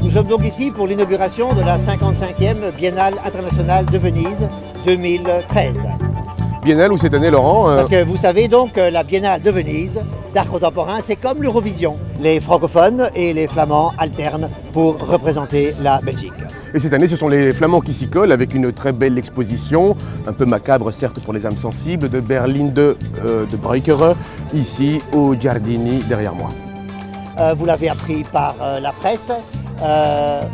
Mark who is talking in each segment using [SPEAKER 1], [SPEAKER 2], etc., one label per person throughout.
[SPEAKER 1] Nous sommes donc ici pour l'inauguration de la 55e Biennale internationale de Venise 2013.
[SPEAKER 2] Biennale où cette année, Laurent
[SPEAKER 1] Parce que vous savez donc que la Biennale de Venise d'art contemporain, c'est comme l'Eurovision. Les francophones et les flamands alternent pour représenter la Belgique.
[SPEAKER 2] Et cette année, ce sont les Flamands qui s'y collent avec une très belle exposition, un peu macabre certes pour les âmes sensibles, de Berlin de Breukere, ici au Giardini derrière moi.
[SPEAKER 1] Vous l'avez appris par la presse.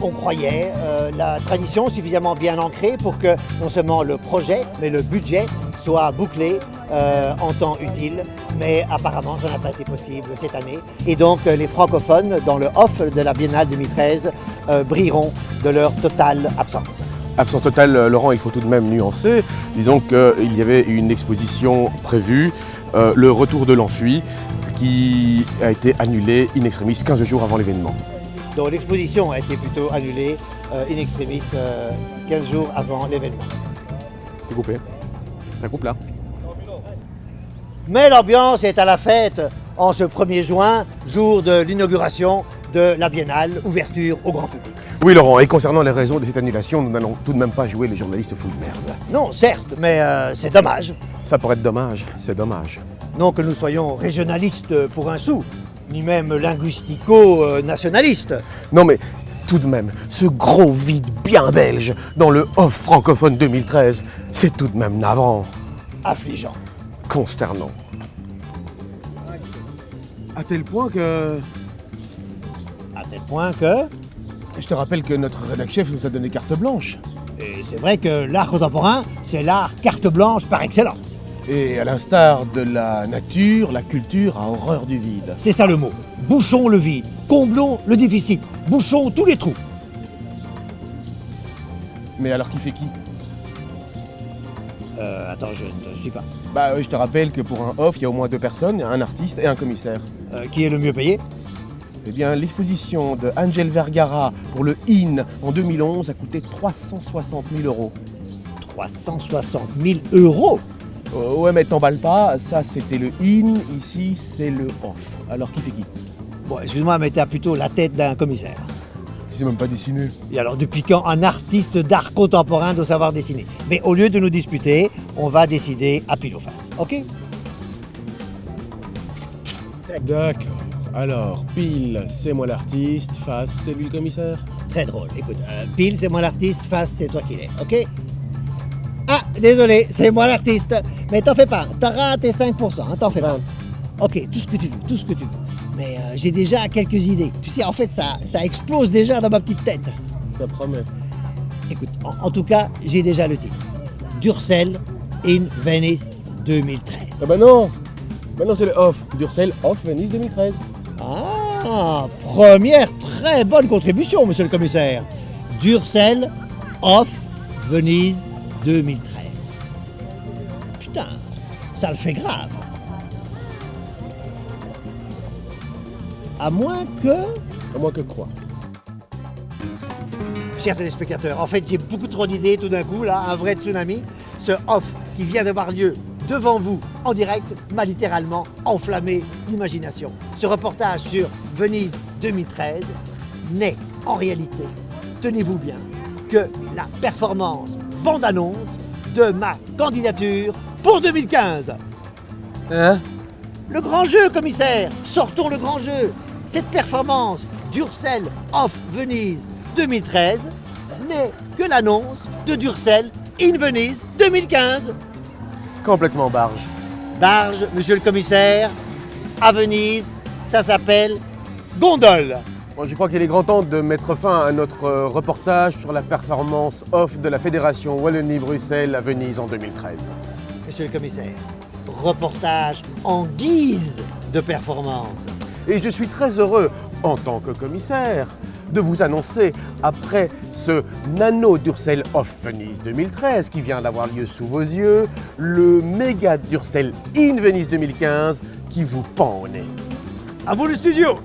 [SPEAKER 1] On croyait la tradition suffisamment bien ancrée pour que non seulement le projet, mais le budget soit bouclé en temps utile. Mais apparemment, ça n'a pas été possible cette année. Et donc, les francophones, dans le off de la Biennale 2013, brilleront de leur totale absence.
[SPEAKER 2] Absence totale, Laurent, il faut tout de même nuancer. Disons qu'il y avait une exposition prévue, le retour de l'enfui, qui a été annulé in extremis 15 jours avant l'événement.
[SPEAKER 1] Donc l'exposition a été plutôt annulée in extremis 15 jours avant l'événement.
[SPEAKER 2] T'es coupé. Ça coupe là.
[SPEAKER 1] Mais l'ambiance est à la fête en ce 1er juin, jour de l'inauguration de la Biennale, ouverture au grand public.
[SPEAKER 2] Oui, Laurent, et concernant les raisons de cette annulation, nous n'allons tout de même pas jouer les journalistes fous de merde.
[SPEAKER 1] Non, certes, mais c'est dommage.
[SPEAKER 2] Ça pourrait être dommage, c'est dommage.
[SPEAKER 1] Non que nous soyons régionalistes pour un sou, ni même linguistico-nationalistes.
[SPEAKER 2] Non mais tout de même, ce gros vide bien belge dans le off francophone 2013, c'est tout de même navrant,
[SPEAKER 1] Affligeant.
[SPEAKER 2] consternant. À tel point que...
[SPEAKER 1] À tel point que...
[SPEAKER 2] Je te rappelle que notre rédac-chef nous a donné carte blanche.
[SPEAKER 1] Et c'est vrai que l'art contemporain, c'est l'art carte blanche par excellence.
[SPEAKER 2] Et à l'instar de la nature, la culture a horreur du vide.
[SPEAKER 1] C'est ça le mot. Bouchons le vide, comblons le déficit, bouchons tous les trous.
[SPEAKER 2] Mais alors qui fait qui?
[SPEAKER 1] Attends, je ne suis pas.
[SPEAKER 2] Bah oui, je te rappelle que pour un off, il y a au moins 2 personnes, un artiste et un commissaire.
[SPEAKER 1] Qui est le mieux payé?
[SPEAKER 2] Eh bien, l'exposition de Angel Vergara pour le IN en 2011 a coûté 360 000 €.
[SPEAKER 1] 360 000 €.
[SPEAKER 2] Ouais, mais t'emballes pas, ça c'était le IN, ici c'est le off. Alors qui fait qui?
[SPEAKER 1] Bon, excuse-moi, mais t'as plutôt la tête d'un commissaire.
[SPEAKER 2] C'est même pas dessiné.
[SPEAKER 1] Et alors, depuis quand un artiste d'art contemporain doit savoir dessiner? Mais au lieu de nous disputer, on va décider à pile ou face, ok?
[SPEAKER 2] D'accord. Alors, pile, c'est moi l'artiste, face, c'est lui le commissaire.
[SPEAKER 1] Très drôle. Écoute, pile, c'est moi l'artiste, face, c'est toi qui l'es, ok? Ah, désolé, c'est moi l'artiste. Mais t'en fais pas, t'auras tes 5%, hein, t'en fais pas. Ok, tout ce que tu veux, tout ce que tu veux. Mais j'ai déjà quelques idées. Tu sais, en fait, ça explose déjà dans ma petite tête.
[SPEAKER 2] Ça promet.
[SPEAKER 1] Écoute, en tout cas, j'ai déjà le titre. Durcell in Venice 2013.
[SPEAKER 2] Ah bah non. Maintenant c'est le off. Durcell off Venise 2013.
[SPEAKER 1] Ah, première très bonne contribution, monsieur le commissaire. Durcell off Venise 2013. Putain, ça le fait grave. À moins que...
[SPEAKER 2] À moins que quoi?
[SPEAKER 1] Chers téléspectateurs, en fait j'ai beaucoup trop d'idées tout d'un coup, là, un vrai tsunami. Ce off qui vient d'avoir lieu devant vous en direct m'a littéralement enflammé l'imagination. Ce reportage sur Venise 2013 n'est en réalité, tenez-vous bien, que la performance bande-annonce de ma candidature pour 2015.
[SPEAKER 2] Hein?
[SPEAKER 1] Le grand jeu, commissaire! Sortons le grand jeu! Cette performance Durcell off Venise 2013 n'est que l'annonce de Durcell in Venise 2015.
[SPEAKER 2] Complètement barge.
[SPEAKER 1] Barge, monsieur le commissaire, à Venise, ça s'appelle gondole.
[SPEAKER 2] Bon, je crois qu'il est grand temps de mettre fin à notre reportage sur la performance off de la Fédération Wallonie-Bruxelles à Venise en 2013.
[SPEAKER 1] Monsieur le commissaire, reportage en guise de performance.
[SPEAKER 2] Et je suis très heureux, en tant que commissaire, de vous annoncer, après ce Nano Durcell Off Venise 2013 qui vient d'avoir lieu sous vos yeux, le méga Durcell in Venise 2015 qui vous pend au nez.
[SPEAKER 1] À vous le studio!